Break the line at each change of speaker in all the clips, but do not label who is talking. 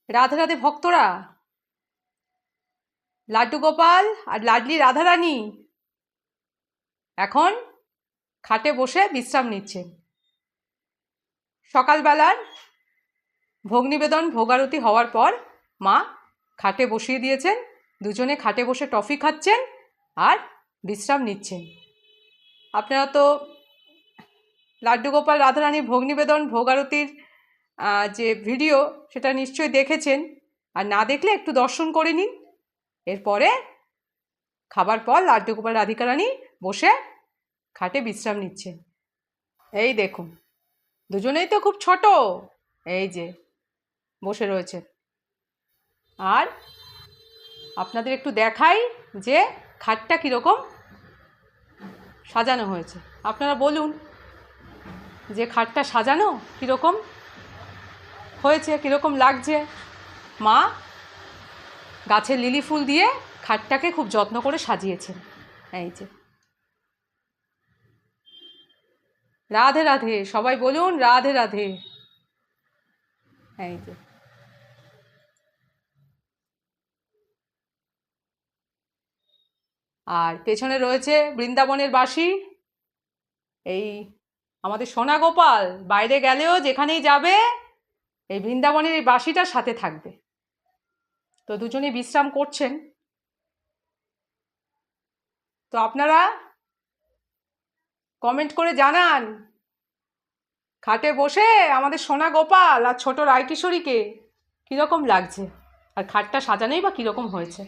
রাধে রাধে ভক্তরা, লাড্ডু গোপাল আর লাডলি রাধারানী এখন খাটে বসে বিশ্রাম নিচ্ছেন। সকালবেলার ভোগ নিবেদন ভোগারতি হওয়ার পর মা খাটে বসিয়ে দিয়েছেন। দুজনে খাটে বসে টফি খাচ্ছেন আর বিশ্রাম নিচ্ছেন। আপনারা তো লাড্ডু গোপাল রাধারানীর ভোগ নিবেদন ভোগারতির যে ভিডিও সেটা নিশ্চয়ই দেখেছেন, আর না দেখলে একটু দর্শন করে নিন। এরপরে খাবার পর লাড্ডু গোপাল রাধিকা রানী বসে খাটে বিশ্রাম নিচ্ছেন। এই দেখুন, দুজনেই তো খুব ছোট, এই যে বসে রয়েছে। আর আপনাদের একটু দেখাই যে খাটটা কীরকম সাজানো হয়েছে। আপনারা বলুন যে খাটটা সাজানো কীরকম হয়েছে, কীরকম লাগছে। মা গাছের লিলি ফুল দিয়ে খাটটাকে খুব যত্ন করে সাজিয়েছেন। এই যে রাধে রাধে, সবাই বলুন রাধে রাধে। এই যে আর পেছনে রয়েছে বৃন্দাবনের বাঁশি। এই আমাদের সোনা গোপাল বাইরে গেলেও যেখানেই যাবে এই বৃন্দাবনের এই বাঁশিটার সাথে থাকবে। তো দুজনেই বিশ্রাম করছেন। তো আপনারা কমেন্ট করে জানান খাটে বসে আমাদের সোনা গোপাল আর ছোট রায়কিশোরীকে কীরকম লাগছে, আর খাটটা সাজানোই বা কীরকম হয়েছে।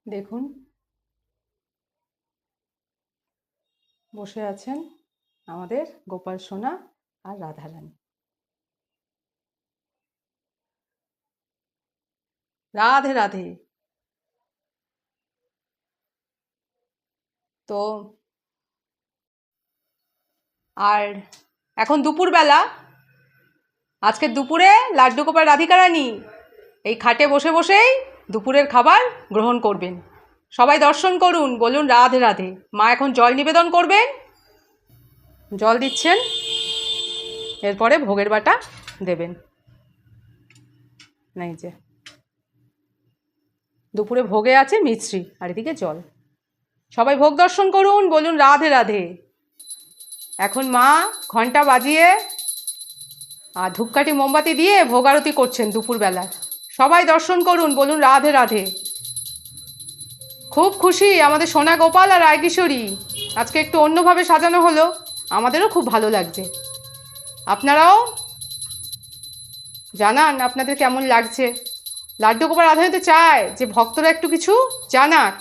দেখুন বসে আছেন আমাদের গোপাল সোনা আর রাধারানী। রাধে রাধে। তো আর এখন দুপুরবেলা, আজকে দুপুরে লাড্ডু গোপাল রাধিকা রানী এই খাটে বসে বসেই দুপুরের খাবার গ্রহণ করবেন। সবাই দর্শন করুন, বলুন রাধে রাধে। মা এখন জল নিবেদন করবেন, জল দিচ্ছেন, এরপরে ভোগের বাটা দেবেন। এই যে দুপুরে ভোগে আছে মিছরি আর এদিকে জল। সবাই ভোগ দর্শন করুন, বলুন রাধে রাধে। এখন মা ঘন্টা বাজিয়ে আর ধূপকাঠি মোমবাতি দিয়ে ভোগ আরতি করছেন দুপুরবেলা। সবাই দর্শন করুন, বলুন রাধে রাধে। খুব খুশি আমাদের সোনা গোপাল আর রায়কিশোরী, আজকে একটু অন্যভাবে সাজানো হলো, আমাদেরও খুব ভালো লাগছে। আপনারাও জানান আপনাদের কেমন লাগছে। লাড্ডু গোপাল রাধারানী তো চায় যে ভক্তরা একটু কিছু জানাক,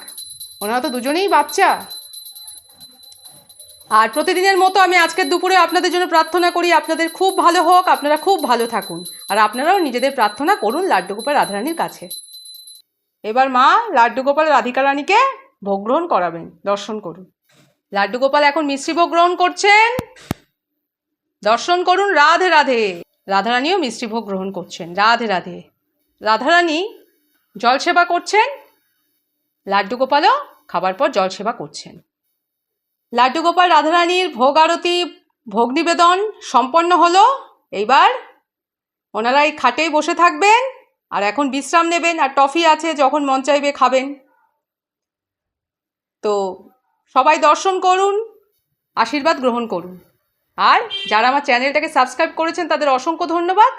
ওনারা তো দুজনেই বাচ্চা। আর প্রতিদিনের মতো আমি আজকের দুপুরে আপনাদের জন্য প্রার্থনা করি আপনাদের খুব ভালো হোক, আপনারা খুব ভালো থাকুন, আর আপনারাও নিজেদের প্রার্থনা করুন লাড্ডু গোপাল রাধারানীর কাছে। এবার মা লাড্ডু গোপাল রাধিকা রানীকে ভোগ গ্রহণ করাবেন, দর্শন করুন। লাড্ডু গোপাল এখন মিষ্টি ভোগ গ্রহণ করছেন, দর্শন করুন রাধে রাধে। রাধারানীও মিষ্টি ভোগ গ্রহণ করছেন, রাধে রাধে। রাধারানী জল সেবা করছেন, লাড্ডু গোপালও খাবার পর জল সেবা করছেন। লাড্ডু গোপাল রাধারানীর ভোগ আরতি ভোগ নিবেদন সম্পন্ন হলো। এইবার ওনারা এই খাটেই বসে থাকবেন আর এখন বিশ্রাম নেবেন, আর টফি আছে, যখন মন চাইবে খাবেন। তো সবাই দর্শন করুন, আশীর্বাদ গ্রহণ করুন। আর যারা আমার চ্যানেলটাকে সাবস্ক্রাইব করেছেন তাদের অসংখ্য ধন্যবাদ,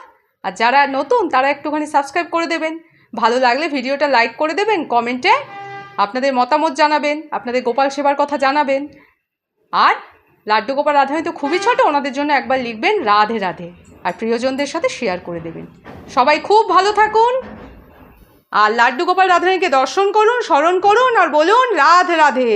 আর যারা নতুন তারা একটুখানি সাবস্ক্রাইব করে দেবেন। ভালো লাগলে ভিডিওটা লাইক করে দেবেন, কমেন্টে আপনাদের মতামত জানাবেন, আপনাদের গোপাল সেবার কথা জানাবেন। আর লাড্ডু গোপাল রাধারানী তো খুবই ছোট, ওনাদের জন্য একবার লিখবেন রাধে রাধে, আর প্রিয়জনদের সাথে শেয়ার করে দেবেন। সবাই খুব ভালো থাকুন, আর লাড্ডু গোপাল রাধারানীকে দর্শন করুন, স্মরণ করুন, আর বলুন রাধে রাধে।